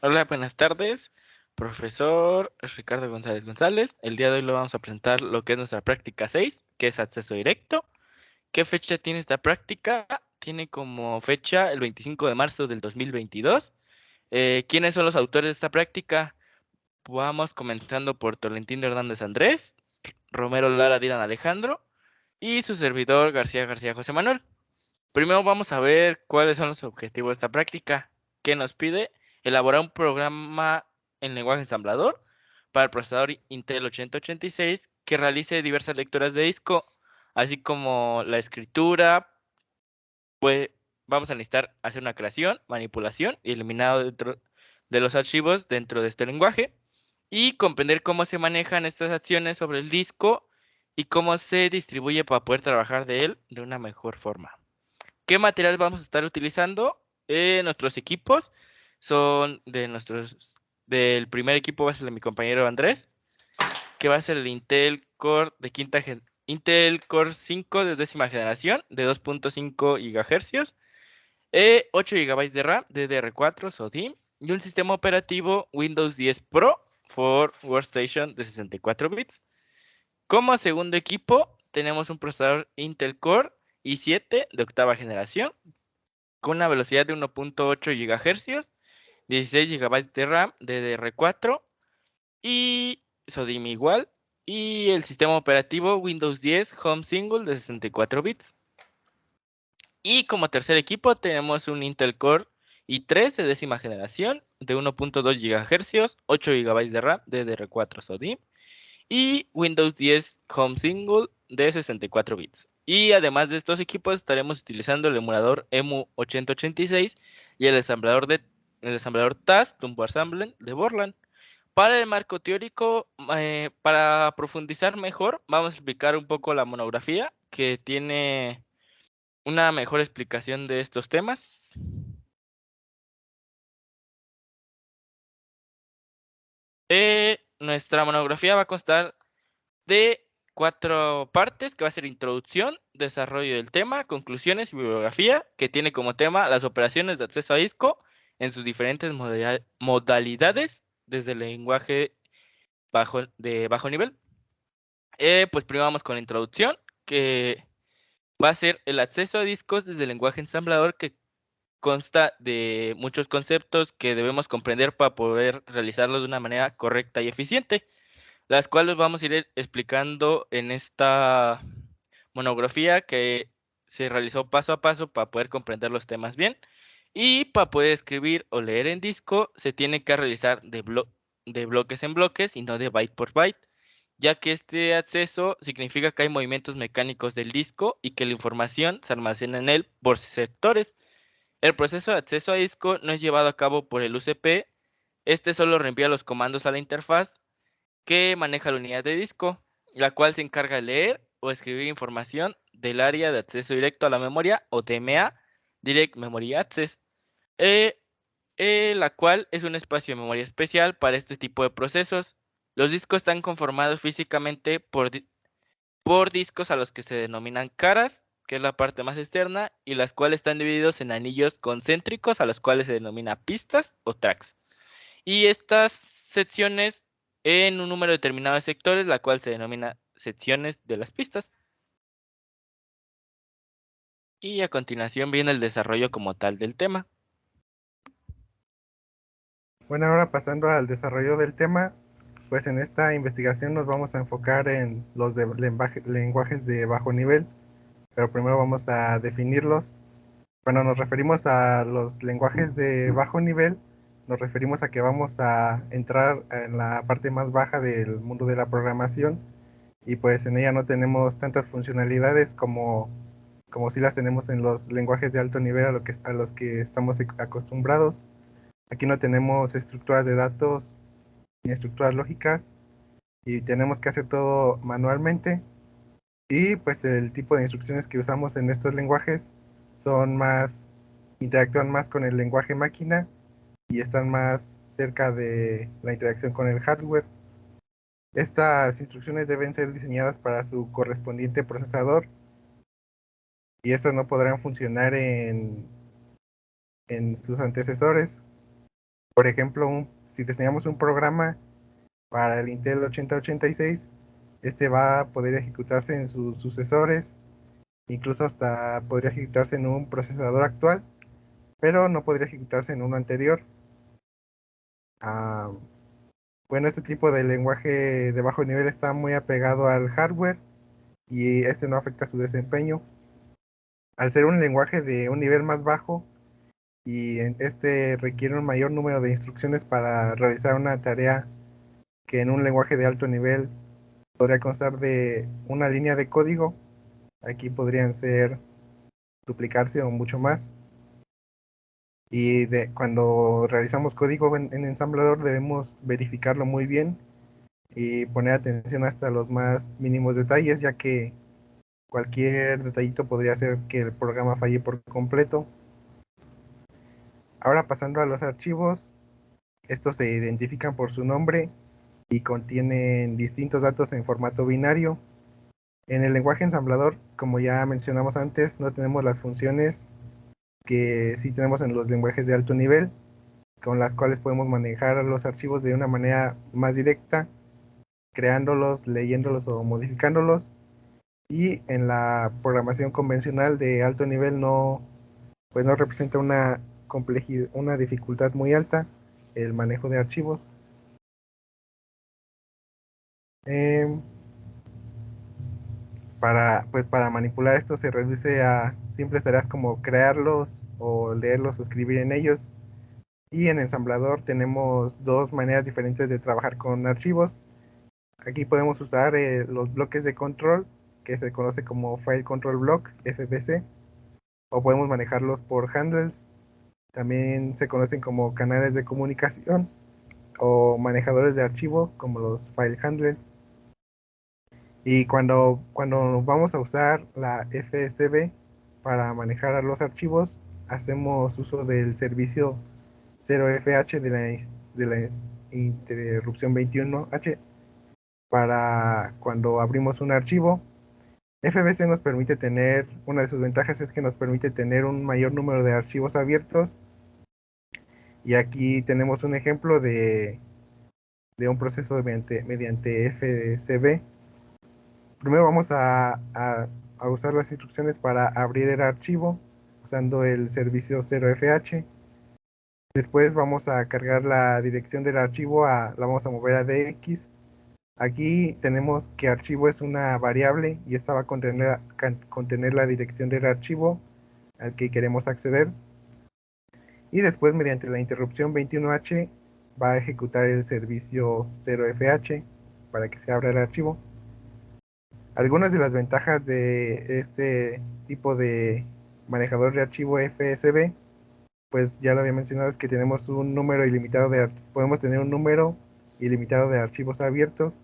Hola, buenas tardes, profesor Ricardo González González. El día de hoy le vamos a presentar lo que es nuestra práctica 6, que es acceso directo. ¿Qué fecha tiene esta práctica? Tiene como fecha el 25 de marzo del 2022. ¿Quiénes son los autores de esta práctica? Vamos comenzando por Tolentino Hernández Andrés, Romero Lara Dylan Alejandro y su servidor García García José Manuel. Primero vamos a ver cuáles son los objetivos de esta práctica. ¿Qué nos pide? Elaborar un programa en lenguaje ensamblador para el procesador Intel 8086 que realice diversas lecturas de disco, así como la escritura. Pues vamos a necesitar hacer una creación, manipulación y eliminado dentro de los archivos dentro de este lenguaje y comprender cómo se manejan estas acciones sobre el disco y cómo se distribuye para poder trabajar de él de una mejor forma. ¿Qué material vamos a estar utilizando? Nuestros equipos son del primer equipo va a ser de mi compañero Andrés, que va a ser el Intel Core de Intel Core 5 de 10ª generación de 2.5 GHz, 8 GB de RAM DDR4 SODIMM y un sistema operativo Windows 10 Pro for Workstation de 64 bits. Como segundo equipo tenemos un procesador Intel Core i7 de 8ª generación con una velocidad de 1.8 GHz, 16 GB de RAM DDR4 y SODIMM igual, y el sistema operativo Windows 10 Home Single de 64 bits. Y como tercer equipo tenemos un Intel Core i3 de 10ª generación de 1.2 GHz, 8 GB de RAM DDR4 SODIMM y Windows 10 Home Single de 64 bits. Y además de estos equipos estaremos utilizando el emulador EMU 8086 y el ensamblador TAS Turbo Assembler de Borland. Para el marco teórico, para profundizar mejor, vamos a explicar un poco la monografía que tiene una mejor explicación de estos temas. Nuestra monografía va a constar de 4 partes, que va a ser introducción, desarrollo del tema, conclusiones y bibliografía, que tiene como tema las operaciones de acceso a disco en sus diferentes modalidades, desde el lenguaje de bajo nivel. Pues primero vamos con la introducción, que va a ser el acceso a discos desde el lenguaje ensamblador, que consta de muchos conceptos que debemos comprender para poder realizarlo de una manera correcta y eficiente, las cuales vamos a ir explicando en esta monografía que se realizó paso a paso para poder comprender los temas bien. Y para poder escribir o leer en disco se tiene que realizar de bloques en bloques y no de byte por byte, ya que este acceso significa que hay movimientos mecánicos del disco y que la información se almacena en él por sectores. El proceso de acceso a disco no es llevado a cabo por el UCP, este solo reenvía los comandos a la interfaz que maneja la unidad de disco, la cual se encarga de leer o escribir información del área de acceso directo a la memoria o DMA, Direct Memory Access, eh, la cual es un espacio de memoria especial para este tipo de procesos. Los discos están conformados físicamente por discos a los que se denominan caras, que es la parte más externa, y las cuales están divididos en anillos concéntricos a los cuales se denomina pistas o tracks. Y estas secciones en un número determinado de sectores, la cual se denomina secciones de las pistas. Y a continuación viene el desarrollo como tal del tema. Bueno, ahora pasando al desarrollo del tema, pues en esta investigación nos vamos a enfocar en los lenguajes de bajo nivel, pero primero vamos a definirlos. Cuando nos referimos a los lenguajes de bajo nivel, nos referimos a que vamos a entrar en la parte más baja del mundo de la programación y pues en ella no tenemos tantas funcionalidades como si las tenemos en los lenguajes de alto nivel a los que estamos acostumbrados. Aquí no tenemos estructuras de datos ni estructuras lógicas y tenemos que hacer todo manualmente. Y pues el tipo de instrucciones que usamos en estos lenguajes son más, interactúan más con el lenguaje máquina y están más cerca de la interacción con el hardware. Estas instrucciones deben ser diseñadas para su correspondiente procesador y estas no podrán funcionar en sus antecesores, Por ejemplo, si diseñamos un programa para el Intel 8086, este va a poder ejecutarse en sus sucesores, incluso hasta podría ejecutarse en un procesador actual, pero no podría ejecutarse en uno anterior. Ah, bueno, este tipo de lenguaje de bajo nivel está muy apegado al hardware y este no afecta su desempeño. Al ser un lenguaje de un nivel más bajo y este requiere un mayor número de instrucciones para realizar una tarea que en un lenguaje de alto nivel podría constar de una línea de código, aquí podrían ser duplicarse o mucho más. Y cuando realizamos código en ensamblador debemos verificarlo muy bien y poner atención hasta los más mínimos detalles, ya que cualquier detallito podría hacer que el programa falle por completo. Ahora pasando a los archivos, estos se identifican por su nombre y contienen distintos datos en formato binario. En el lenguaje ensamblador, como ya mencionamos antes, no tenemos las funciones que sí tenemos en los lenguajes de alto nivel, con las cuales podemos manejar los archivos de una manera más directa, creándolos, leyéndolos o modificándolos. Y en la programación convencional de alto nivel pues no representa una complejidad, una dificultad muy alta el manejo de archivos. Eh, para manipular esto se reduce a simples tareas como crearlos o leerlos o escribir en ellos. Y en ensamblador tenemos dos maneras diferentes de trabajar con archivos. Aquí podemos usar los bloques de control, que se conoce como File Control Block, FBC, o podemos manejarlos por handles, también se conocen como canales de comunicación o manejadores de archivo, como los file handlers. Y cuando vamos a usar la FSB para manejar los archivos, hacemos uso del servicio 0FH de la interrupción 21H para cuando abrimos un archivo. FBC nos permite tener, una de sus ventajas es que nos permite tener un mayor número de archivos abiertos. Y aquí tenemos un ejemplo de un proceso mediante FSB. Primero vamos a usar las instrucciones para abrir el archivo usando el servicio 0FH. Después vamos a cargar la dirección del archivo, la vamos a mover a DX. Aquí tenemos que archivo es una variable y esta va a contener la dirección del archivo al que queremos acceder. Y después mediante la interrupción 21H va a ejecutar el servicio 0FH para que se abra el archivo. Algunas de las ventajas de este tipo de manejador de archivo FSB, pues ya lo había mencionado, es que tenemos un número ilimitado podemos tener un número ilimitado de archivos abiertos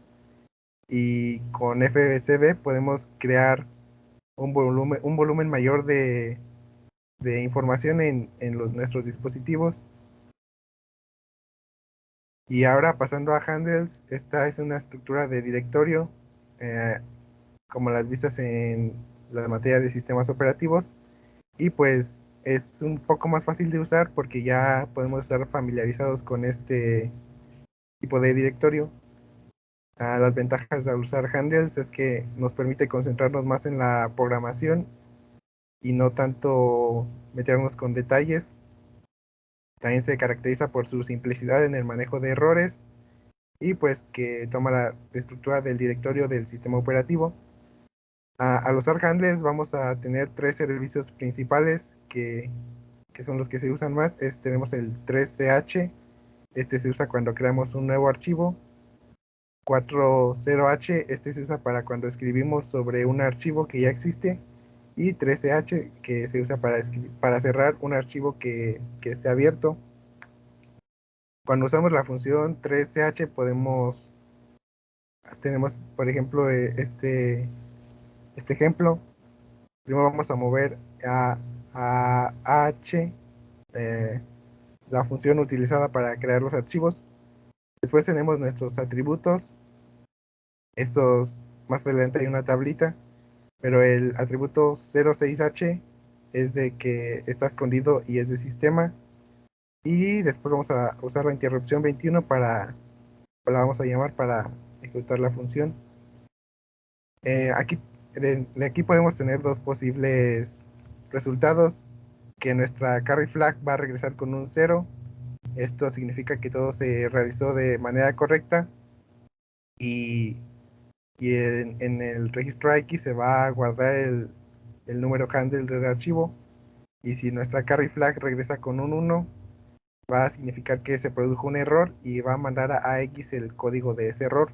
y con FSB podemos crear un volumen mayor de información en nuestros dispositivos. Y ahora pasando a handles, esta es una estructura de directorio, eh, como las vistas en la materia de sistemas operativos, y pues es un poco más fácil de usar porque ya podemos estar familiarizados con este tipo de directorio. Las ventajas de usar handles es que nos permite concentrarnos más en la programación y no tanto meternos con detalles. También se caracteriza por su simplicidad en el manejo de errores y pues que toma la estructura del directorio del sistema operativo. Al usar handlers vamos a tener tres servicios principales que son los que se usan más. Tenemos el 3CH, este se usa cuando creamos un nuevo archivo. 40H, este se usa para cuando escribimos sobre un archivo que ya existe. Y 13H, que se usa para cerrar un archivo que esté abierto. Cuando usamos la función 3CH tenemos por ejemplo este ejemplo. Primero vamos a mover a H, eh, la función utilizada para crear los archivos. Después tenemos nuestros atributos. Estos, más adelante hay una tablita, pero el atributo 06H es de que está escondido y es de sistema. Y después vamos a usar la interrupción 21 la vamos a llamar para ejecutar la función. Aquí, de aquí podemos tener dos posibles resultados, que nuestra carry flag va a regresar con un 0. Esto significa que todo se realizó de manera correcta y, en el registro X se va a guardar el número handle del archivo. Y si nuestra carry flag regresa con un 1, va a significar que se produjo un error y va a mandar a AX el código de ese error.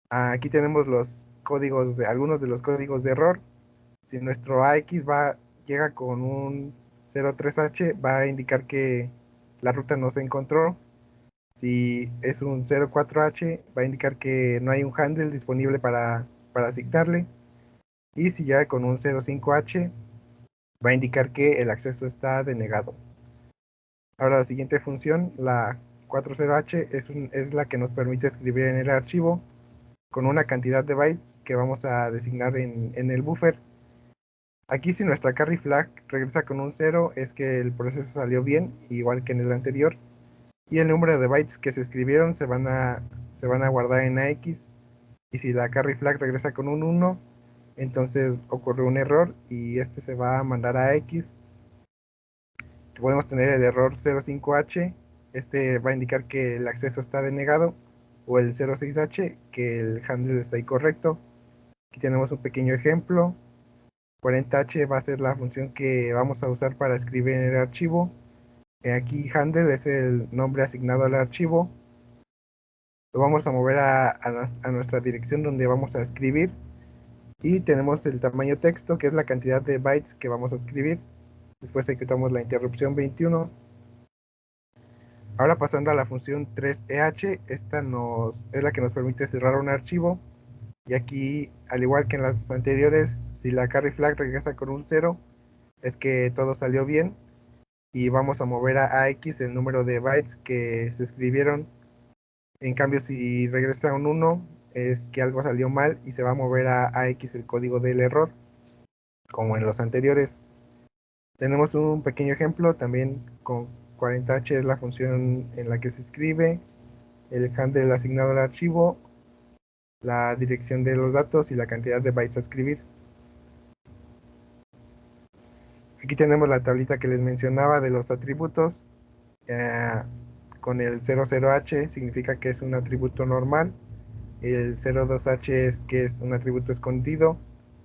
Aquí tenemos los códigos algunos de los códigos de error. Si nuestro AX llega con un 03H, va a indicar que la ruta no se encontró. Si es un 04H, va a indicar que no hay un handle disponible para asignarle. Y si llega con un 05H, va a indicar que el acceso está denegado. Ahora la siguiente función, la 40H, es la que nos permite escribir en el archivo con una cantidad de bytes que vamos a designar en el buffer. Aquí si nuestra carry flag regresa con un 0 es que el proceso salió bien, igual que en el anterior. Y el número de bytes que se escribieron se van a guardar en AX. Y si la carry flag regresa con un 1, entonces ocurrió un error y este se va a mandar a X. Podemos tener el error 05H, este va a indicar que el acceso está denegado, o el 06H, que el handle está incorrecto. Aquí tenemos un pequeño ejemplo. 40H va a ser la función que vamos a usar para escribir en el archivo. Aquí handle es el nombre asignado al archivo. Lo vamos a mover a nuestra dirección donde vamos a escribir. Y tenemos el tamaño texto, que es la cantidad de bytes que vamos a escribir. Después ejecutamos la interrupción 21. Ahora pasando a la función 3EH, esta es la que nos permite cerrar un archivo. Y aquí, al igual que en las anteriores, si la carry flag regresa con un 0, es que todo salió bien. Y vamos a mover a AX el número de bytes que se escribieron. En cambio, si regresa un 1, es que algo salió mal y se va a mover a AX el código del error, como en los anteriores. Tenemos un pequeño ejemplo también con 40H, es la función en la que se escribe, el handle asignado al archivo, la dirección de los datos y la cantidad de bytes a escribir. Aquí tenemos la tablita que les mencionaba de los atributos. Con el 00H significa que es un atributo normal, el 02H es que es un atributo escondido,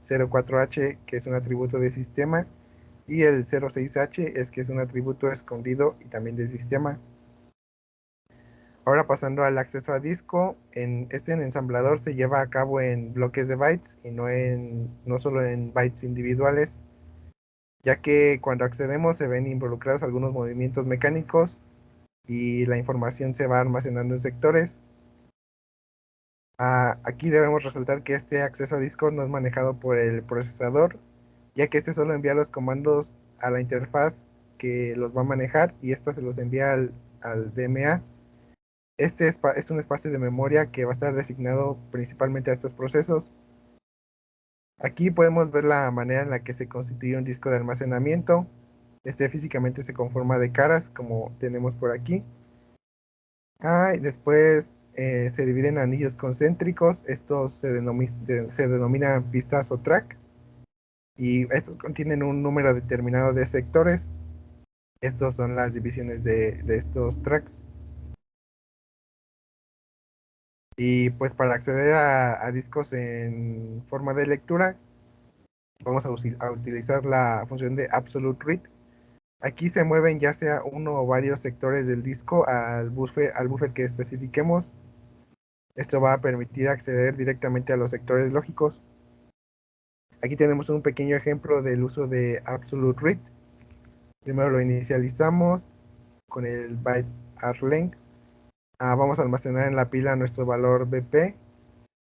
04H que es un atributo de sistema, y el 06H es que es un atributo escondido y también del sistema. Ahora pasando al acceso a disco, en ensamblador se lleva a cabo en bloques de bytes y no solo en bytes individuales, ya que cuando accedemos se ven involucrados algunos movimientos mecánicos y la información se va almacenando en sectores. Aquí debemos resaltar que este acceso a disco no es manejado por el procesador, ya que este solo envía los comandos a la interfaz que los va a manejar y esto se los envía al DMA. Este es un espacio de memoria que va a estar designado principalmente a estos procesos. Aquí podemos ver la manera en la que se constituye un disco de almacenamiento. Este físicamente se conforma de caras, como tenemos por aquí. Y después se dividen en anillos concéntricos. Estos se denominan pistas o track. Y estos contienen un número determinado de sectores. Estos son las divisiones de estos tracks. Y pues para acceder a discos en forma de lectura, vamos a utilizar la función de Absolute Read. Aquí se mueven ya sea uno o varios sectores del disco al buffer que especifiquemos. Esto va a permitir acceder directamente a los sectores lógicos. Aquí tenemos un pequeño ejemplo del uso de Absolute Read. Primero lo inicializamos con el byte arlength. Vamos a almacenar en la pila nuestro valor BP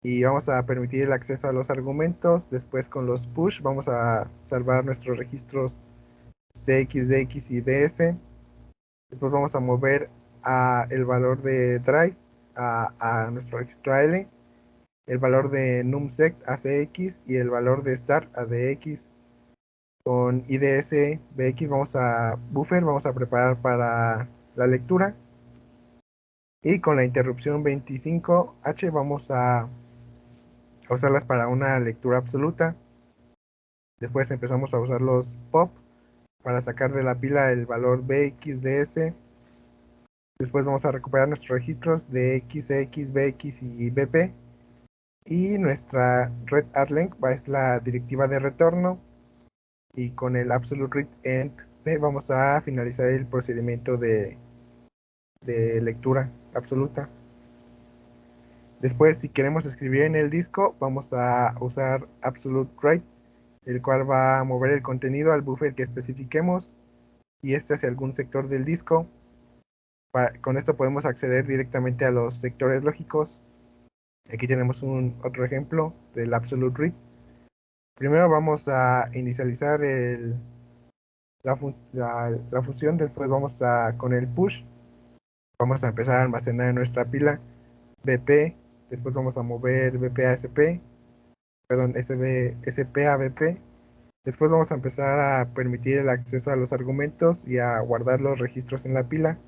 y vamos a permitir el acceso a los argumentos. Después con los push vamos a salvar nuestros registros CX, DX y DS. Después vamos a mover el valor de drive a nuestro registro AL, el valor de numsect a CX y el valor de start a DX. Con IDS BX buffer vamos a preparar para la lectura. Y con la interrupción 25H vamos a usarlas para una lectura absoluta. Después empezamos a usar los pop para sacar de la pila el valor BXDS. Después vamos a recuperar nuestros registros de XX, BX y BP. Y nuestra read_length es la directiva de retorno. Y con el absolute read end vamos a finalizar el procedimiento de lectura absoluta. Después, si queremos escribir en el disco, vamos a usar absolute write, el cual va a mover el contenido al buffer que especifiquemos y este hacia algún sector del disco. Con esto podemos acceder directamente a los sectores lógicos. Aquí tenemos otro ejemplo del absolute read. Primero vamos a inicializar la función, después vamos con el push. Vamos a empezar a almacenar en nuestra pila BP, después vamos a mover BP a SP, perdón, SP a BP. Después vamos a empezar a permitir el acceso a los argumentos y a guardar los registros en la pila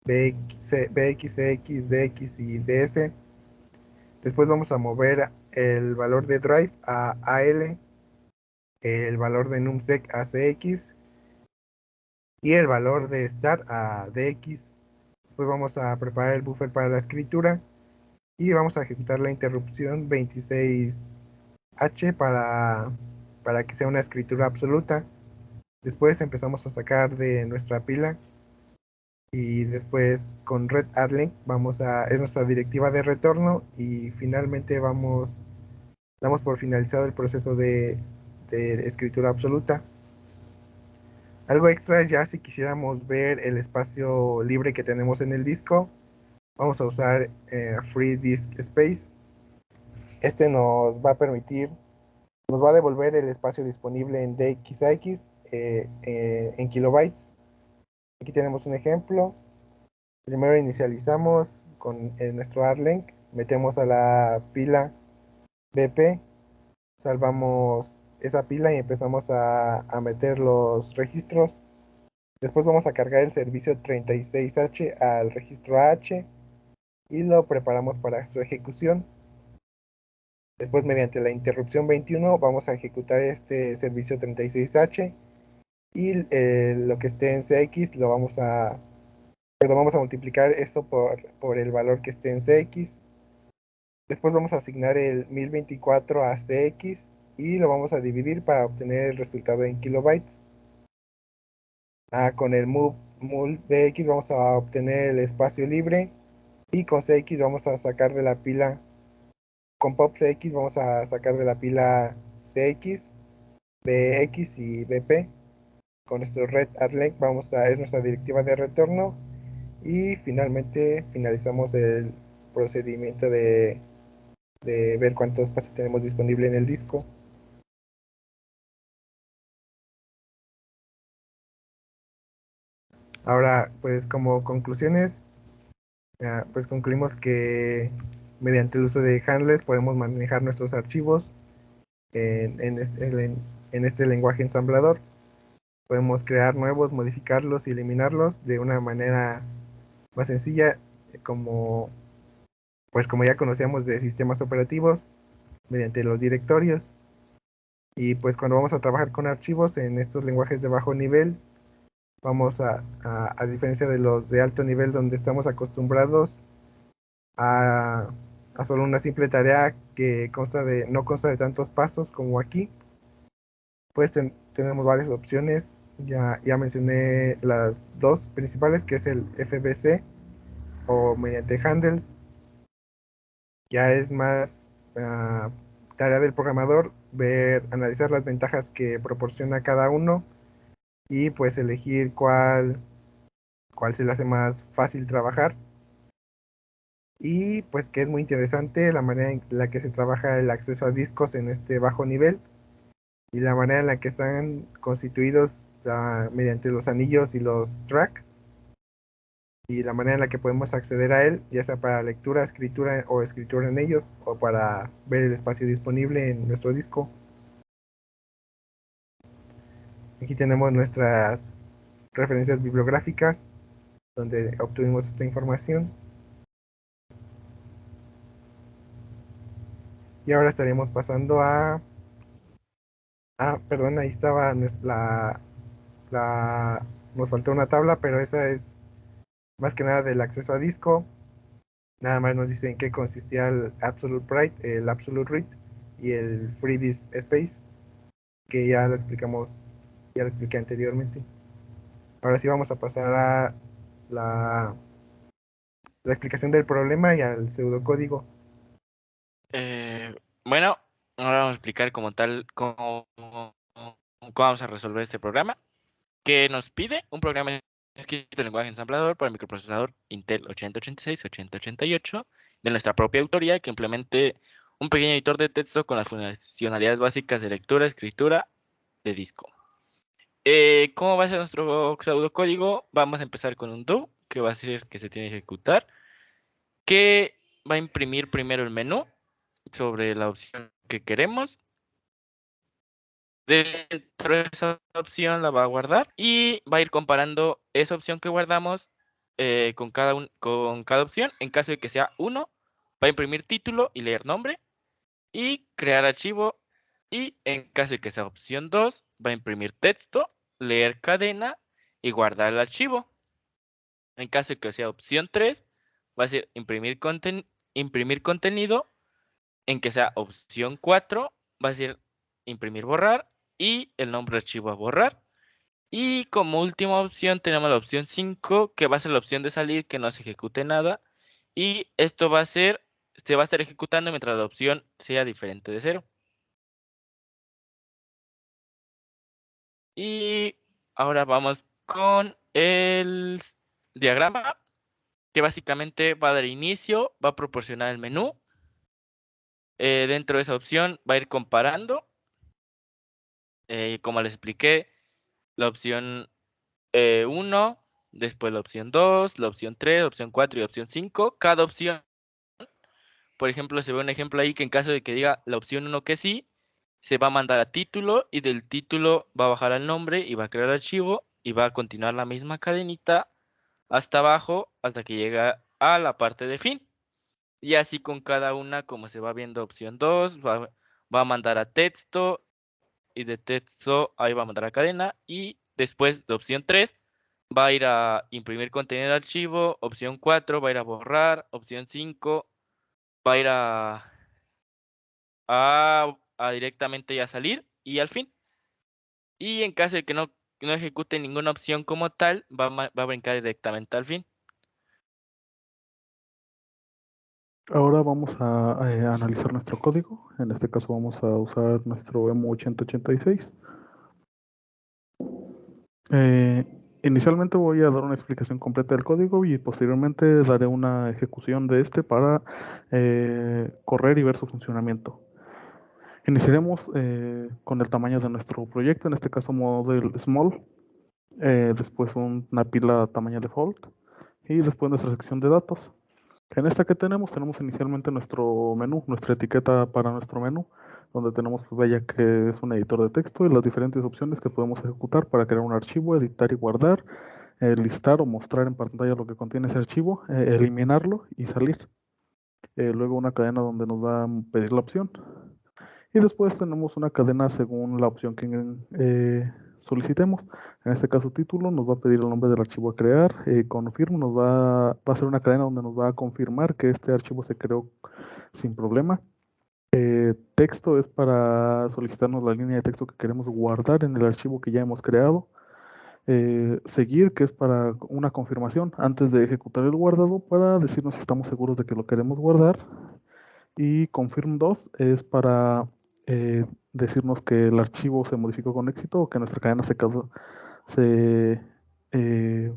BX, CX, DX y DS. Después vamos a mover el valor de drive a AL, el valor de numsec a CX y el valor de start a DX. Después vamos a preparar el buffer para la escritura y vamos a ejecutar la interrupción 26H para que sea una escritura absoluta. Después empezamos a sacar de nuestra pila y después con read_length es nuestra directiva de retorno y finalmente damos por finalizado el proceso de escritura absoluta. Algo extra ya si quisiéramos ver el espacio libre que tenemos en el disco, vamos a usar Free Disk Space. Este nos va a devolver el espacio disponible en DXAX en kilobytes. Aquí tenemos un ejemplo. Primero inicializamos con nuestro ARLENG, metemos a la pila BP, salvamos esa pila y empezamos a meter los registros. Después vamos a cargar el servicio 36H al registro AH y lo preparamos para su ejecución. Después, mediante la interrupción 21, vamos a ejecutar este servicio 36H y lo que esté en CX vamos a multiplicar esto por el valor que esté en CX. Después vamos a asignar el 1024 a CX y lo vamos a dividir para obtener el resultado en kilobytes. Con el mul BX vamos a obtener el espacio libre y con CX vamos a sacar de la pila, con pop CX vamos a sacar de la pila CX, BX y BP. Con nuestro read_length es nuestra directiva de retorno y finalmente finalizamos el procedimiento de ver cuánto espacio tenemos disponible en el disco. Ahora, pues como conclusiones, pues concluimos que mediante el uso de handlers podemos manejar nuestros archivos en este lenguaje ensamblador. Podemos crear nuevos, modificarlos y eliminarlos de una manera más sencilla, como ya conocíamos de sistemas operativos, mediante los directorios. Y pues cuando vamos a trabajar con archivos en estos lenguajes de bajo nivel, vamos a diferencia de los de alto nivel donde estamos acostumbrados a solo una simple tarea que no consta de tantos pasos como aquí, pues tenemos varias opciones. Ya mencioné las dos principales, que es el FBC o mediante handles. Ya es más tarea del programador analizar las ventajas que proporciona cada uno y pues elegir cuál se le hace más fácil trabajar. Y pues que es muy interesante la manera en la que se trabaja el acceso a discos en este bajo nivel y la manera en la que están constituidos mediante los anillos y los tracks y la manera en la que podemos acceder a él, ya sea para lectura, escritura o escritura en ellos o para ver el espacio disponible en nuestro disco. Aquí tenemos nuestras referencias bibliográficas donde obtuvimos esta información. Y ahora estaríamos pasando a... perdón, ahí estaba nos faltó una tabla, pero esa es más que nada del acceso a disco. Nada más nos dice en qué consistía el Absolute Write, el Absolute Read y el Free Disk Space, que ya lo explicamos, ya lo expliqué anteriormente. Ahora sí vamos a pasar a la explicación del problema y al pseudocódigo. Bueno, ahora vamos a explicar como tal cómo vamos a resolver este programa, que nos pide un programa escrito en lenguaje ensamblador para el microprocesador Intel 8086-8088 de nuestra propia autoría, que implemente un pequeño editor de texto con las funcionalidades básicas de lectura, escritura de disco. ¿Cómo va a ser nuestro pseudocódigo? Vamos a empezar con un do, que va a ser que se tiene que ejecutar, que va a imprimir primero el menú sobre la opción que queremos. Dentro de esa opción la va a guardar y va a ir comparando esa opción que guardamos con cada opción. En caso de que sea 1, va a imprimir título y leer nombre y crear archivo. Y en caso de que sea opción 2, va a imprimir texto, leer cadena y guardar el archivo. En caso de que sea opción 3, va a ser imprimir contenido. En que sea opción 4, va a ser imprimir borrar y el nombre de archivo a borrar. Y como última opción tenemos la opción 5, que va a ser la opción de salir, que no se ejecute nada. Y esto se va a estar ejecutando mientras la opción sea diferente de 0. Y ahora vamos con el diagrama, que básicamente va a dar inicio, va a proporcionar el menú. Dentro de esa opción va a ir comparando. Como les expliqué, la opción 1, después la opción 2, la opción 3, la opción 4 y la opción 5. Cada opción, por ejemplo, se ve un ejemplo ahí que en caso de que diga la opción 1 que sí, se va a mandar a título y del título va a bajar al nombre y va a crear archivo y va a continuar la misma cadenita hasta abajo hasta que llega a la parte de fin. Y así con cada una, como se va viendo opción 2, va a mandar a texto y de texto ahí va a mandar a cadena y después de opción 3 va a ir a imprimir contenido de archivo, opción 4 va a ir a borrar, opción 5 va a ir a directamente ya salir y al fin. Y en caso de que no ejecute ninguna opción como tal, va a brincar directamente al fin. Ahora vamos a analizar nuestro código. En este caso vamos a usar nuestro EMU8086. Inicialmente voy a dar una explicación completa del código y posteriormente daré una ejecución de este para correr y ver su funcionamiento. Iniciaremos con el tamaño de nuestro proyecto, en este caso model small, después una pila tamaño default y después nuestra sección de datos. En esta que tenemos inicialmente nuestro menú, nuestra etiqueta para nuestro menú, donde tenemos Bella, que es un editor de texto y las diferentes opciones que podemos ejecutar para crear un archivo, editar y guardar, listar o mostrar en pantalla lo que contiene ese archivo, eliminarlo y salir. Luego una cadena donde nos va a pedir la opción. Y después tenemos una cadena según la opción que solicitemos. En este caso título nos va a pedir el nombre del archivo a crear. Confirm va a ser una cadena donde nos va a confirmar que este archivo se creó sin problema. Texto es para solicitarnos la línea de texto que queremos guardar en el archivo que ya hemos creado. Seguir, que es para una confirmación antes de ejecutar el guardado para decirnos si estamos seguros de que lo queremos guardar. Y confirm 2 es para decirnos que el archivo se modificó con éxito o que nuestra cadena se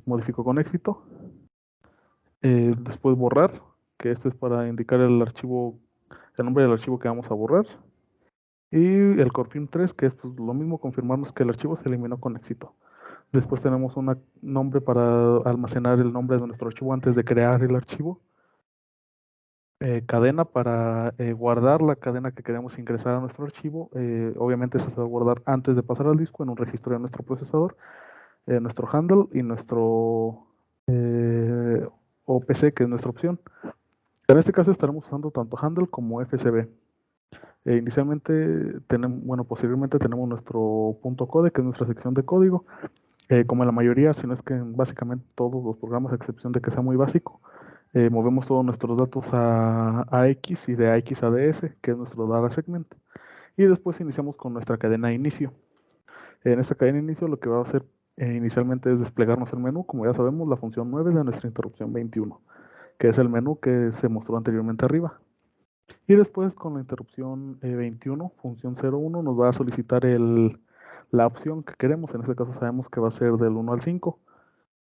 modificó con éxito. Después borrar, que este es para indicar el nombre del archivo que vamos a borrar. Y el confirm 3, que es pues, lo mismo, confirmarnos que el archivo se eliminó con éxito. Después tenemos un nombre para almacenar el nombre de nuestro archivo antes de crear el archivo. cadena para guardar la cadena que queremos ingresar a nuestro archivo. Obviamente eso se va a guardar antes de pasar al disco en un registro de nuestro procesador, nuestro handle y nuestro OPC, que es nuestra opción. En este caso estaremos usando tanto handle como FSB. Inicialmente posiblemente tenemos nuestro punto code, que es nuestra sección de código. Como en la mayoría, si no es que en básicamente todos los programas, a excepción de que sea muy básico, movemos todos nuestros datos a AX y de AX a DS, que es nuestro data segment. Y después iniciamos con nuestra cadena de inicio. En esta cadena de inicio lo que va a hacer inicialmente es desplegarnos el menú, como ya sabemos, la función 9 de nuestra interrupción 21, que es el menú que se mostró anteriormente arriba. Y después con la interrupción 21, función 01, nos va a solicitar la opción que queremos. En este caso sabemos que va a ser del 1 al 5.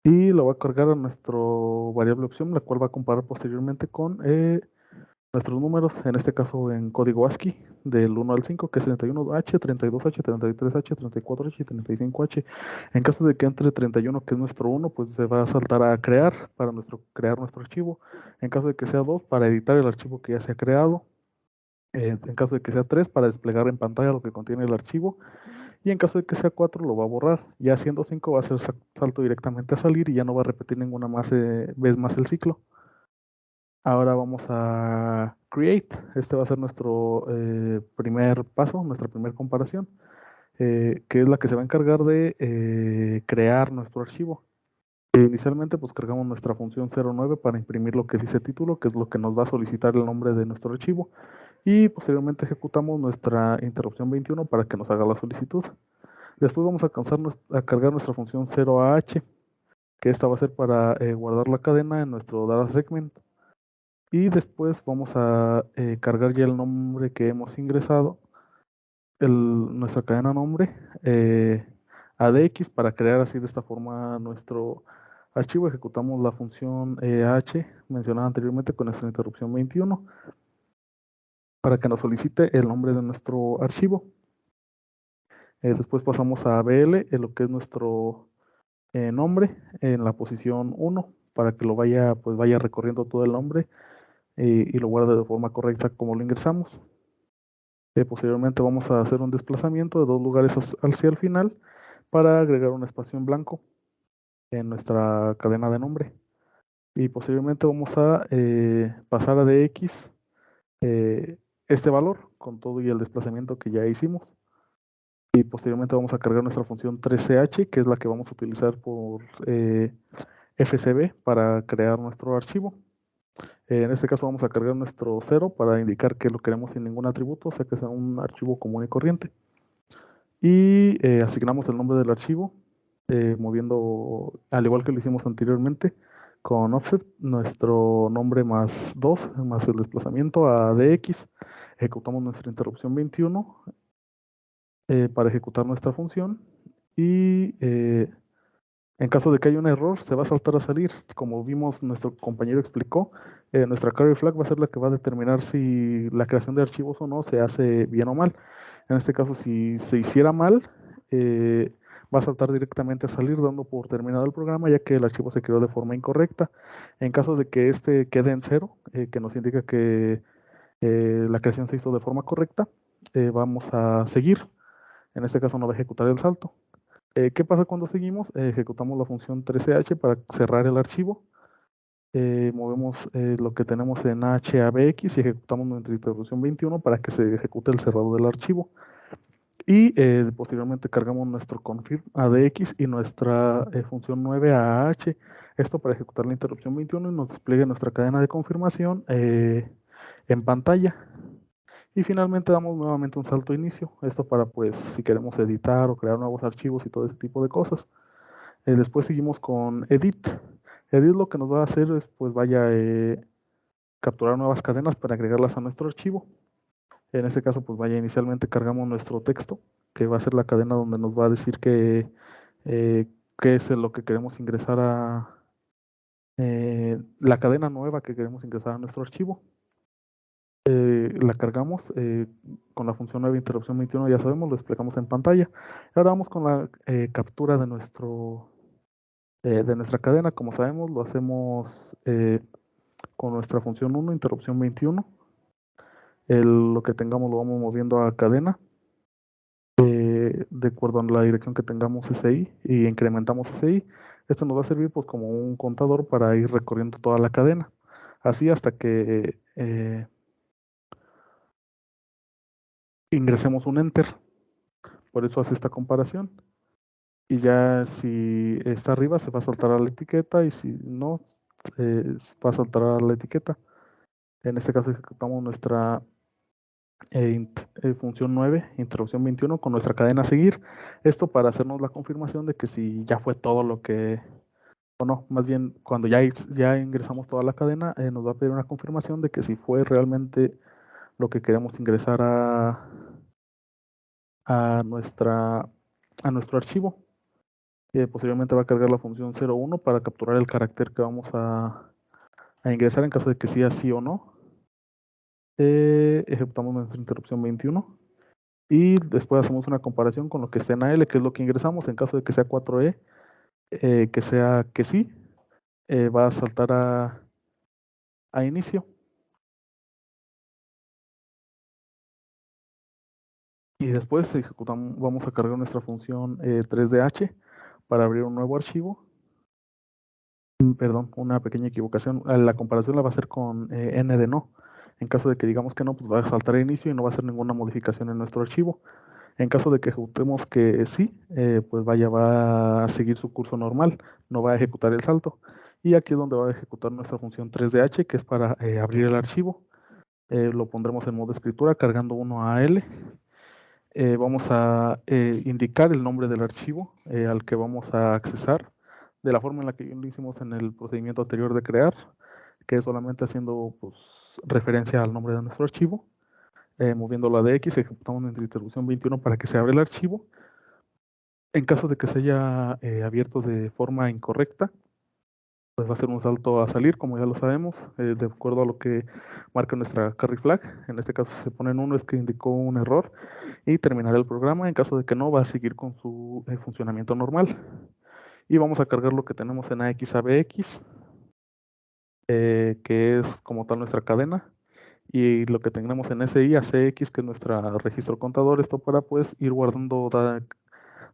Y lo va a cargar a nuestro variable opción, la cual va a comparar posteriormente con nuestros números, en este caso en código ASCII, del 1 al 5, que es 31H, 32H, 33H, 34H y 35H. En caso de que entre 31, que es nuestro 1, pues se va a saltar a crear para crear nuestro archivo. En caso de que sea 2, para editar el archivo que ya se ha creado. En caso de que sea 3, para desplegar en pantalla lo que contiene el archivo. Y en caso de que sea 4, lo va a borrar. Ya siendo 5, va a hacer salto directamente a salir y ya no va a repetir ninguna vez más el ciclo. Ahora vamos a create. Este va a ser nuestro primer paso, nuestra primera comparación, que es la que se va a encargar de crear nuestro archivo. Inicialmente pues cargamos nuestra función 09 para imprimir lo que dice título, que es lo que nos va a solicitar el nombre de nuestro archivo. Y posteriormente ejecutamos nuestra interrupción 21 para que nos haga la solicitud. Después vamos a cargar nuestra función 0AH, que esta va a ser para guardar la cadena en nuestro data segment. Y después vamos a cargar ya el nombre que hemos ingresado, nuestra cadena nombre, ADX, para crear así de esta forma nuestro archivo. Ejecutamos la función AH mencionada anteriormente con nuestra interrupción 21 para que nos solicite el nombre de nuestro archivo. Después pasamos a BL, en lo que es nuestro nombre, en la posición 1, para que vaya recorriendo todo el nombre y lo guarde de forma correcta como lo ingresamos. Posteriormente vamos a hacer un desplazamiento de 2 lugares hacia el final para agregar un espacio en blanco en nuestra cadena de nombre. Y posteriormente vamos a pasar a DX este valor con todo y el desplazamiento que ya hicimos. Y posteriormente vamos a cargar nuestra función 13H, que es la que vamos a utilizar por FSB para crear nuestro archivo. En este caso vamos a cargar nuestro 0 para indicar que lo queremos sin ningún atributo, o sea que sea un archivo común y corriente. Y asignamos el nombre del archivo, moviendo, al igual que lo hicimos anteriormente, con offset, nuestro nombre más 2, más el desplazamiento a dx. Ejecutamos nuestra interrupción 21 para ejecutar nuestra función. Y en caso de que haya un error, se va a saltar a salir. Como vimos, nuestro compañero explicó, nuestra carry flag va a ser la que va a determinar si la creación de archivos o no se hace bien o mal. En este caso, si se hiciera mal, va a saltar directamente a salir dando por terminado el programa, ya que el archivo se creó de forma incorrecta. En caso de que este quede en 0, que nos indica que la creación se hizo de forma correcta, vamos a seguir. En este caso no va a ejecutar el salto. ¿Qué pasa cuando seguimos? Ejecutamos la función 13H para cerrar el archivo. Movemos lo que tenemos en HABX y ejecutamos nuestra interrupción 21 para que se ejecute el cerrado del archivo. Y posteriormente cargamos nuestro confirm ADX y nuestra función 9AH. Esto para ejecutar la interrupción 21 y nos despliegue nuestra cadena de confirmación en pantalla. Y finalmente damos nuevamente un salto a inicio. Esto para, pues, si queremos editar o crear nuevos archivos y todo ese tipo de cosas. Después seguimos con edit. Edit lo que nos va a hacer es, pues, capturar nuevas cadenas para agregarlas a nuestro archivo. En este caso, pues, inicialmente cargamos nuestro texto, que va a ser la cadena donde nos va a decir qué es lo que queremos ingresar la cadena nueva que queremos ingresar a nuestro archivo. La cargamos con la función 9 interrupción 21, ya sabemos, lo desplegamos en pantalla. Ahora vamos con la captura de nuestra cadena. Como sabemos, lo hacemos con nuestra función 1, interrupción 21. Lo que tengamos lo vamos moviendo a cadena de acuerdo a la dirección que tengamos SI y incrementamos SI. Esto nos va a servir pues como un contador para ir recorriendo toda la cadena, así hasta que ingresemos un enter. Por eso hace esta comparación. Y ya si está arriba se va a saltar a la etiqueta y si no, va a saltar a la etiqueta. En este caso ejecutamos nuestra función 9, interrupción 21 con nuestra cadena a seguir. Esto para hacernos la confirmación de que si ya fue todo lo que, o no, más bien cuando ya ingresamos toda la cadena, nos va a pedir una confirmación de que si fue realmente lo que queremos ingresar a nuestro archivo. Posteriormente va a cargar la función 01 para capturar el carácter que vamos a ingresar en caso de que sea sí o no. Ejecutamos nuestra interrupción 21 y después hacemos una comparación con lo que esté en AL, que es lo que ingresamos. En caso de que sea 4E, que sea que sí, va a saltar a inicio. Y después vamos a cargar nuestra función 3DH para abrir un nuevo archivo. Perdón, una pequeña equivocación. La comparación la va a hacer con n de no. En caso de que digamos que no, pues va a saltar a inicio y no va a hacer ninguna modificación en nuestro archivo. En caso de que ejecutemos que sí, pues va a seguir su curso normal, no va a ejecutar el salto. Y aquí es donde va a ejecutar nuestra función 3DH, que es para abrir el archivo. Lo pondremos en modo escritura cargando uno a L. Vamos a indicar el nombre del archivo al que vamos a accesar, de la forma en la que lo hicimos en el procedimiento anterior de crear, que es solamente haciendo pues, referencia al nombre de nuestro archivo. Moviéndolo a DX, ejecutamos nuestra interrupción 21 para que se abra el archivo. En caso de que se haya abierto de forma incorrecta, pues va a ser un salto a salir, como ya lo sabemos, de acuerdo a lo que marca nuestra carry flag. En este caso, si se pone en 1 es que indicó un error y terminará el programa. En caso de que no, va a seguir con su funcionamiento normal. Y vamos a cargar lo que tenemos en AX a BX, que es como tal nuestra cadena. Y lo que tenemos en SI a CX, que es nuestro registro contador, esto para pues ir guardando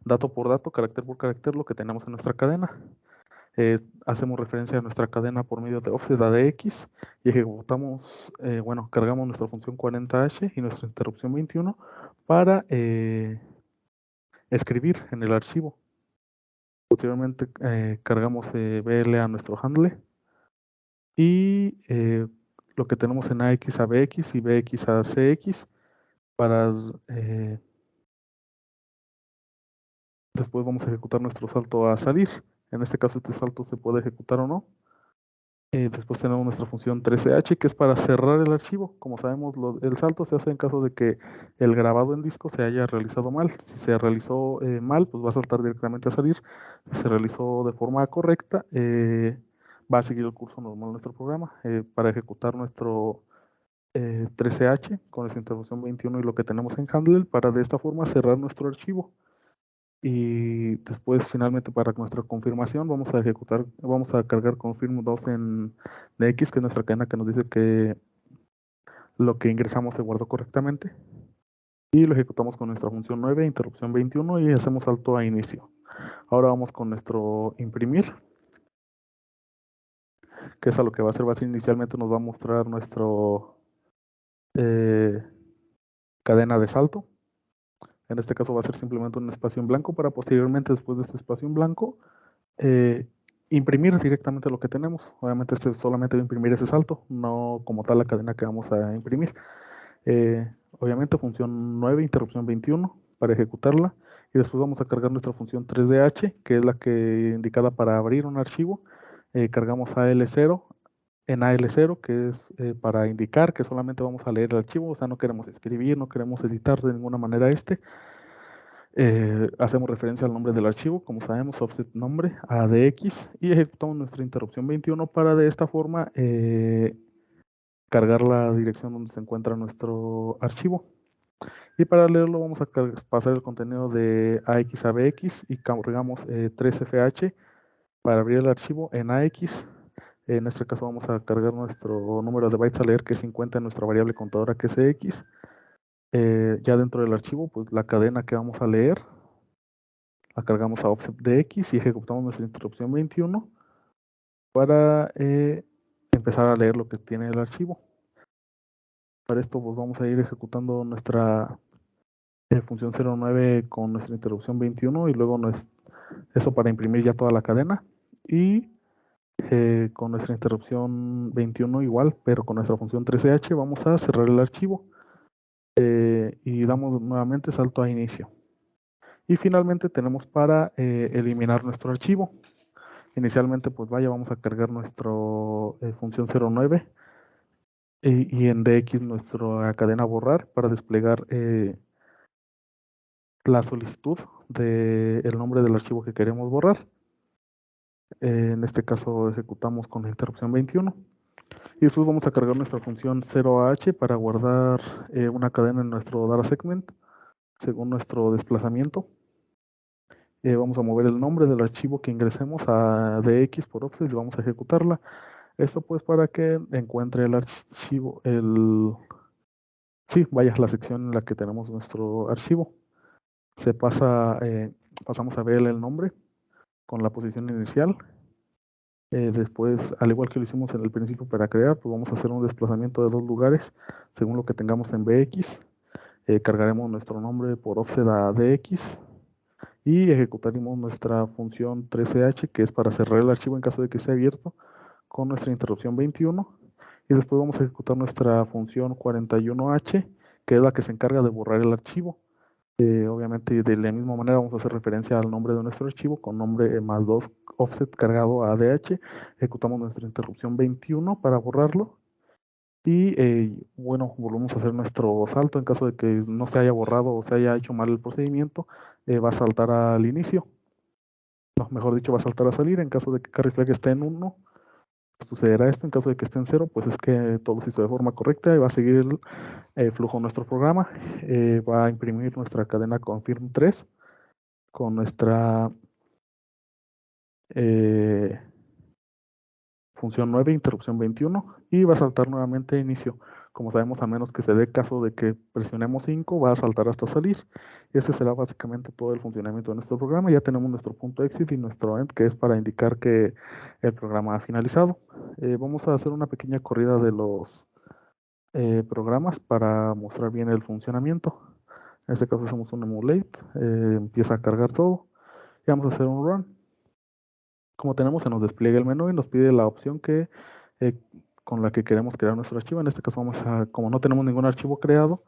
dato por dato, carácter por carácter, lo que tenemos en nuestra cadena. Hacemos referencia a nuestra cadena por medio de offset ADX y ejecutamos, cargamos nuestra función 40H y nuestra interrupción 21 para escribir en el archivo. Posteriormente cargamos BL a nuestro handle y lo que tenemos en AX a BX y BX a CX para después vamos a ejecutar nuestro salto a salir. En este caso este salto se puede ejecutar o no. Después tenemos nuestra función 13H que es para cerrar el archivo. Como sabemos, el salto se hace en caso de que el grabado en disco se haya realizado mal. Si se realizó mal, pues va a saltar directamente a salir. Si se realizó de forma correcta, va a seguir el curso normal de nuestro programa. Para ejecutar nuestro 13H con esa interrupción 21 y lo que tenemos en handle, para de esta forma cerrar nuestro archivo. Y después finalmente para nuestra confirmación vamos a cargar confirm 2 en DX, que es nuestra cadena que nos dice que lo que ingresamos se guardó correctamente. Y lo ejecutamos con nuestra función 9, interrupción 21 y hacemos salto a inicio. Ahora vamos con nuestro imprimir, que es a lo que va a hacer. Inicialmente nos va a mostrar nuestro cadena de salto. En este caso va a ser simplemente un espacio en blanco para posteriormente, después de este espacio en blanco, imprimir directamente lo que tenemos. Obviamente este solamente va a imprimir ese salto, no como tal la cadena que vamos a imprimir. Obviamente función 9, interrupción 21 para ejecutarla. Y después vamos a cargar nuestra función 3DH, que es la que indicada para abrir un archivo. Cargamos AL0 en AL0, que es para indicar que solamente vamos a leer el archivo, o sea, no queremos escribir, no queremos editar de ninguna manera este. Hacemos referencia al nombre del archivo, como sabemos, offset nombre, ADX, y ejecutamos nuestra interrupción 21 para de esta forma cargar la dirección donde se encuentra nuestro archivo. Y para leerlo vamos a pasar el contenido de AX a BX y cargamos 3FH para abrir el archivo en AX. En este caso vamos a cargar nuestro número de bytes a leer, que es 50, en nuestra variable contadora, que es x. Ya dentro del archivo, pues la cadena que vamos a leer la cargamos a offset de x y ejecutamos nuestra interrupción 21 para empezar a leer lo que tiene el archivo. Para esto pues vamos a ir ejecutando nuestra función 09 con nuestra interrupción 21 y luego eso para imprimir ya toda la cadena, y con nuestra interrupción 21 igual, pero con nuestra función 13h vamos a cerrar el archivo y damos nuevamente salto a inicio. Y finalmente tenemos para eliminar nuestro archivo. Inicialmente pues vamos a cargar nuestra función 09 y en DX nuestra cadena borrar para desplegar la solicitud del nombre del archivo que queremos borrar. En este caso ejecutamos con la interrupción 21 y después vamos a cargar nuestra función 0h para guardar una cadena en nuestro data segment según nuestro desplazamiento. Vamos a mover el nombre del archivo que ingresemos a dx por offset y vamos a ejecutarla. Esto pues para que encuentre el archivo, la sección en la que tenemos nuestro archivo. Pasamos a ver el nombre con la posición inicial. Después, al igual que lo hicimos en el principio para crear, pues vamos a hacer un desplazamiento de 2 lugares según lo que tengamos en bx. Cargaremos nuestro nombre por offset a dx y ejecutaremos nuestra función 13h, que es para cerrar el archivo en caso de que esté abierto, con nuestra interrupción 21. Y después vamos a ejecutar nuestra función 41h, que es la que se encarga de borrar el archivo. Obviamente de la misma manera vamos a hacer referencia al nombre de nuestro archivo con nombre más 2 offset cargado a ADH. Ejecutamos nuestra interrupción 21 para borrarlo. Y bueno, volvemos a hacer nuestro salto en caso de que no se haya borrado o se haya hecho mal el procedimiento. Va a saltar al inicio. No, mejor dicho, va a saltar a salir. En caso de que carry flag esté en 1, sucederá esto. En caso de que esté en 0, pues es que todo se hizo de forma correcta y va a seguir el flujo de nuestro programa. Va a imprimir nuestra cadena confirm 3 con nuestra función 9, interrupción 21, y va a saltar nuevamente a inicio. Como sabemos, a menos que se dé caso de que presionemos 5, va a saltar hasta salir. Y este será básicamente todo el funcionamiento de nuestro programa. Ya tenemos nuestro punto exit y nuestro end, que es para indicar que el programa ha finalizado. Vamos a hacer una pequeña corrida de los programas para mostrar bien el funcionamiento. En este caso hacemos un emulate, empieza a cargar todo y vamos a hacer un run. Como tenemos, se nos despliega el menú y nos pide la opción con la que queremos crear nuestro archivo. En este caso como no tenemos ningún archivo creado,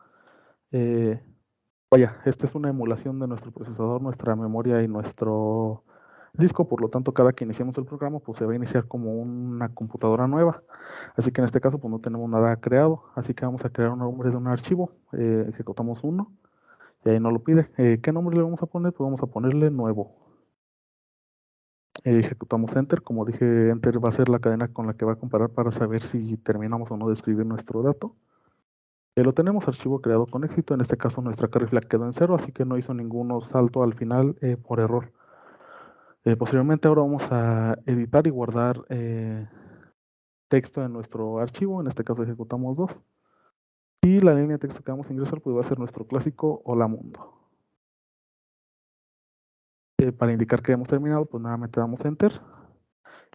esta es una emulación de nuestro procesador, nuestra memoria y nuestro disco. Por lo tanto, cada que iniciemos el programa, pues se va a iniciar como una computadora nueva. Así que en este caso, pues no tenemos nada creado. Así que vamos a crear un nombre de un archivo. Ejecutamos uno y ahí nos lo pide. ¿Qué nombre le vamos a poner? Pues vamos a ponerle nuevo. Ejecutamos enter. Como dije, enter va a ser la cadena con la que va a comparar para saber si terminamos o no de escribir nuestro dato. Lo tenemos, archivo creado con éxito. En este caso nuestra carry flag quedó en 0, así que no hizo ningún salto al final por error. Posteriormente ahora vamos a editar y guardar texto en nuestro archivo. En este caso ejecutamos 2. Y la línea de texto que vamos a ingresar pues va a ser nuestro clásico hola mundo. Para indicar que hemos terminado, pues nuevamente damos enter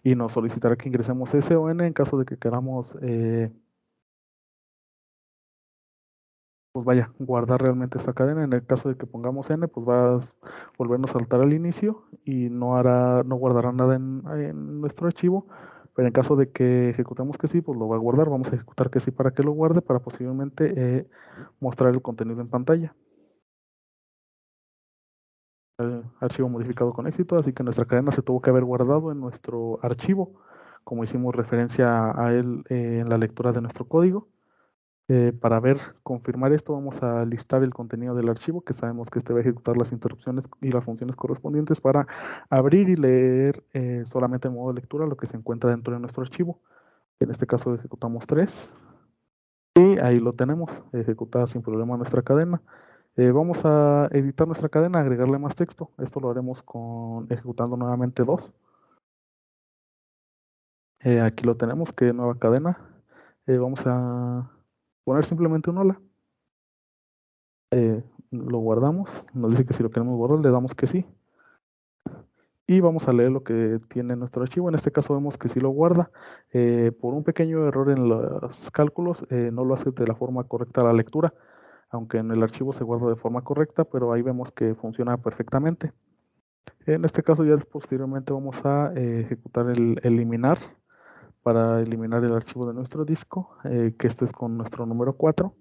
y nos solicitará que ingresemos S o N en caso de que queramos guardar realmente esta cadena. En el caso de que pongamos N, pues va a volvernos a saltar al inicio y no guardará nada en nuestro archivo. Pero en caso de que ejecutemos que sí, pues lo va a guardar. Vamos a ejecutar que sí para que lo guarde, para posiblemente mostrar el contenido en pantalla. Archivo modificado con éxito, así que nuestra cadena se tuvo que haber guardado en nuestro archivo, como hicimos referencia a él en la lectura de nuestro código. Para confirmar esto, vamos a listar el contenido del archivo, que sabemos que este va a ejecutar las interrupciones y las funciones correspondientes para abrir y leer solamente en modo de lectura lo que se encuentra dentro de nuestro archivo. En este caso ejecutamos 3 y ahí lo tenemos, ejecutada sin problema nuestra cadena. Vamos a editar nuestra cadena, agregarle más texto. Esto lo haremos ejecutando nuevamente 2. Aquí lo tenemos, que nueva cadena. Vamos a poner simplemente un hola. Lo guardamos, nos dice que si lo queremos guardar, le damos que sí. Y vamos a leer lo que tiene nuestro archivo. En este caso vemos que sí lo guarda. Por un pequeño error en los cálculos, no lo hace de la forma correcta la lectura, aunque en el archivo se guarda de forma correcta, pero ahí vemos que funciona perfectamente. En este caso ya posteriormente vamos a ejecutar el eliminar para eliminar el archivo de nuestro disco, que este es con nuestro número 4.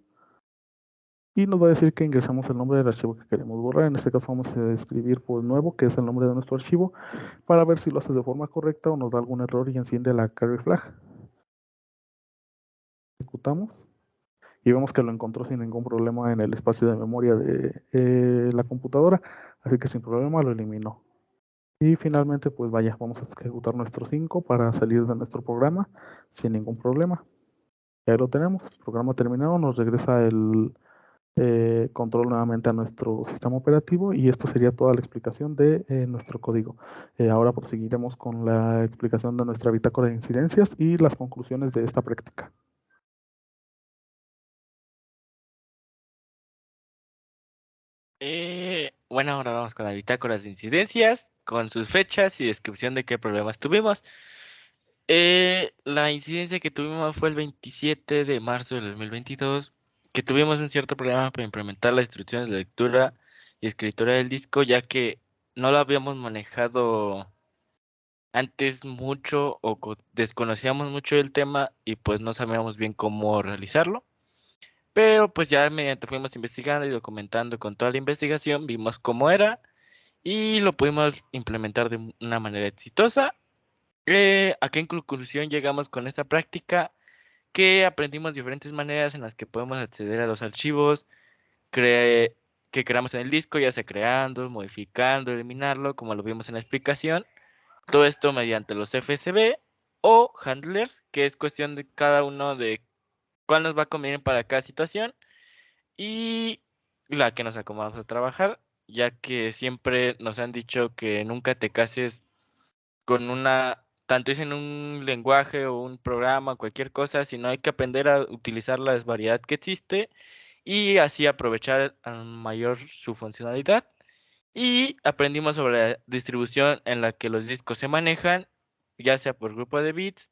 Y nos va a decir que ingresamos el nombre del archivo que queremos borrar. En este caso vamos a escribir pues nuevo, que es el nombre de nuestro archivo, para ver si lo hace de forma correcta o nos da algún error y enciende la carry flag. Ejecutamos y vemos que lo encontró sin ningún problema en el espacio de memoria de la computadora, así que sin problema lo eliminó. Y finalmente, pues vaya, vamos a ejecutar nuestro 5 para salir de nuestro programa sin ningún problema. Ya lo tenemos, el programa terminado, nos regresa el control nuevamente a nuestro sistema operativo y esto sería toda la explicación de nuestro código. Ahora proseguiremos con la explicación de nuestra bitácora de incidencias y las conclusiones de esta práctica. Bueno, ahora vamos con la bitácora de incidencias, con sus fechas y descripción de qué problemas tuvimos. La incidencia que tuvimos fue el 27 de marzo del 2022, que tuvimos un cierto problema para implementar las instrucciones de lectura y escritura del disco, ya que no lo habíamos manejado antes mucho o desconocíamos mucho el tema y pues no sabíamos bien cómo realizarlo. Pero pues ya mediante fuimos investigando y documentando con toda la investigación, vimos cómo era y lo pudimos implementar de una manera exitosa. ¿A qué conclusión llegamos con esta práctica? Que aprendimos diferentes maneras en las que podemos acceder a los archivos que creamos en el disco, ya sea creando, modificando, eliminarlo, como lo vimos en la explicación. Todo esto mediante los FSB o handlers, que es cuestión de cada uno de cuál nos va a convenir para cada situación y la que nos acomodamos a trabajar, ya que siempre nos han dicho que nunca te cases con tanto es en un lenguaje o un programa, cualquier cosa, sino hay que aprender a utilizar la variedad que existe y así aprovechar al mayor su funcionalidad. Y aprendimos sobre la distribución en la que los discos se manejan, ya sea por grupo de bits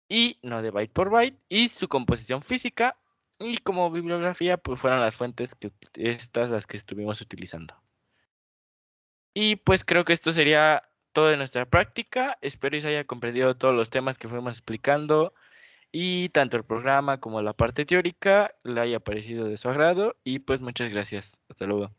y no de byte por byte, y su composición física. Y como bibliografía, pues fueron las fuentes que las que estuvimos utilizando. Y pues creo que esto sería todo de nuestra práctica. Espero que se haya comprendido todos los temas que fuimos explicando y tanto el programa como la parte teórica le haya parecido de su agrado. Y pues muchas gracias. Hasta luego.